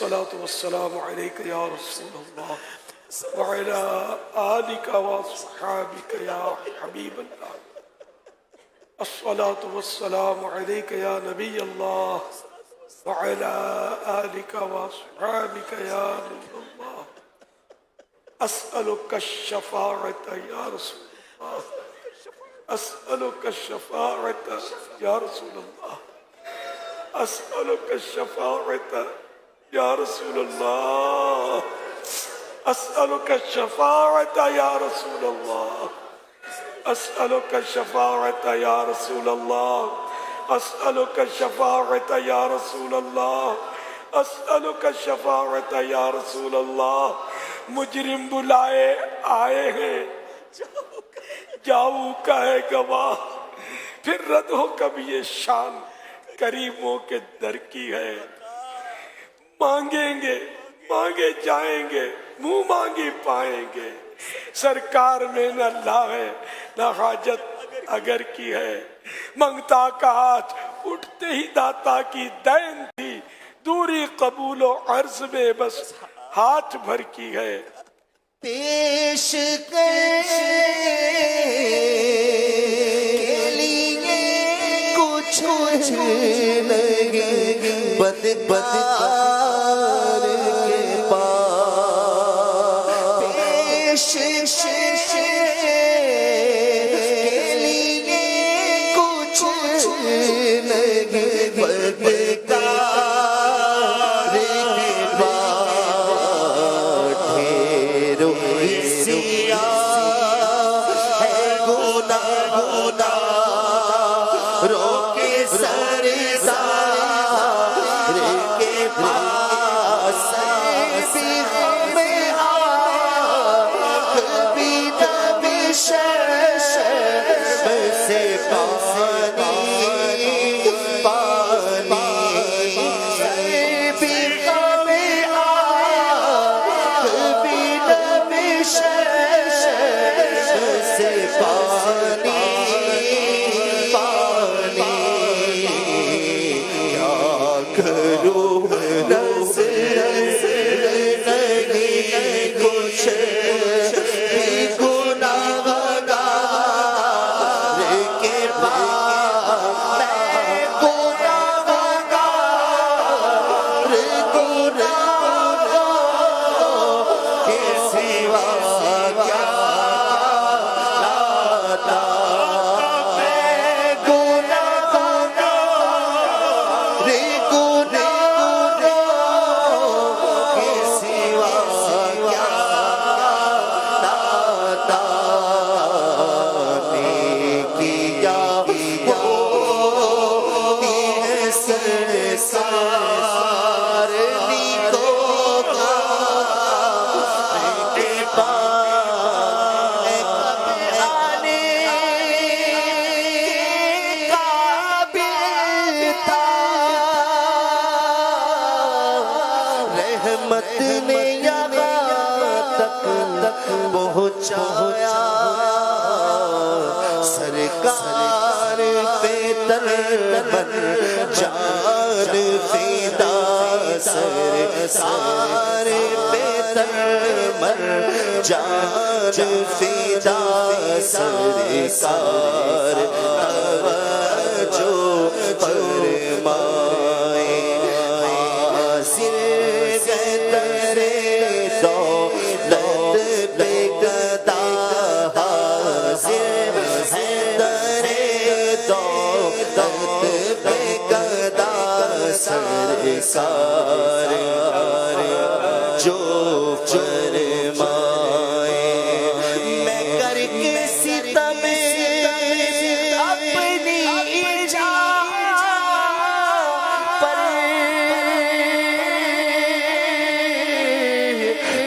الصلاة والسلام عليك يا رسول الله وعلى آلك وصحابك يا حبيب الله. الصلاة والسلام عليك يا نبي الله وعلى آلك وصحابك يا نور الله. أسألك الشفاعة يا رسول الله. أسألك الشفاعة يا رسول الله. أسألك الشفاعة يا رسول الله. أسألك الشفاعة يا رسول الله. أسألك الشفاعة يا رسول الله. أسألك الشفاعة يا رسول الله. أسألك الشفاعة يا رسول الله. مجرم بلائے آئے ہیں، جاؤ کا ہے گواہ، پھر رد ہو کبھی یہ شان کریموں کے در کی ہے. مانگیں گے مانگے جائیں گے، منہ مانگی پائیں گے. سرکار میں نہ لا ہے نہ حاجت اگر کی ہے. منگتا کا ہاتھ اٹھتے ہی داتا کی دین تھی. دوری قبول و عرض میں بس ہاتھ بھر کی ہے. پیش کے لیے کچھ لگے بدکار کے پاس. پیش کے لیے کچھ لگے بدکار کے پاس. ڈھیروں سیاہ ہے گناہ روکے سرزار کے پاس. بھی ہمیں آنکھ بھی دب شرم سے پانی پانی. بھی ہمیں آنکھ بھی دب شرم سے پانی پانی. کیا کروں نظر نہیں کچھ بھی گناہ گار کے پاس. میں گناہ گار کے سوا کیا لاتا. میں گناہ گار کے سوا کیا لاتا. کیا ہوتی ہے سرسار نیکوں کا کے پاس. آنے قابل تھا رحمت نے یہاں تک پہنچایا. سرکار پہ تن من جان فدا. سرکار پہ تن من جان فدا. سرکار جو فرمائے حاضر گئے تیرے دولت پہ گدا. حاضر ہے تیرے دولت پہ گدا. سرکار جو فرمائے. میں کر کے ستم اپنی جا پر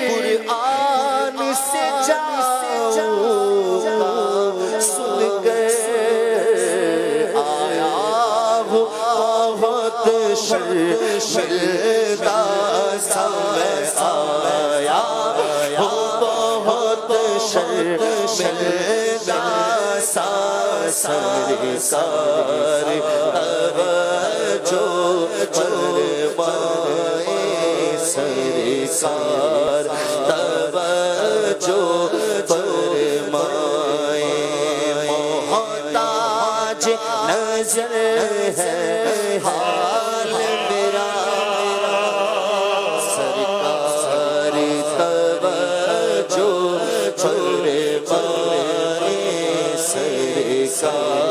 قرآن سے جاؤں سن کر آیا ہوں بہت شرمندہ سا میں آیا ہوں بہت شرمندہ سا. سرکار جو فرمائے سرکار توجہ فرمائے محتاج نظر ہے حال میرا سرکار توجہ فرمائے سرکار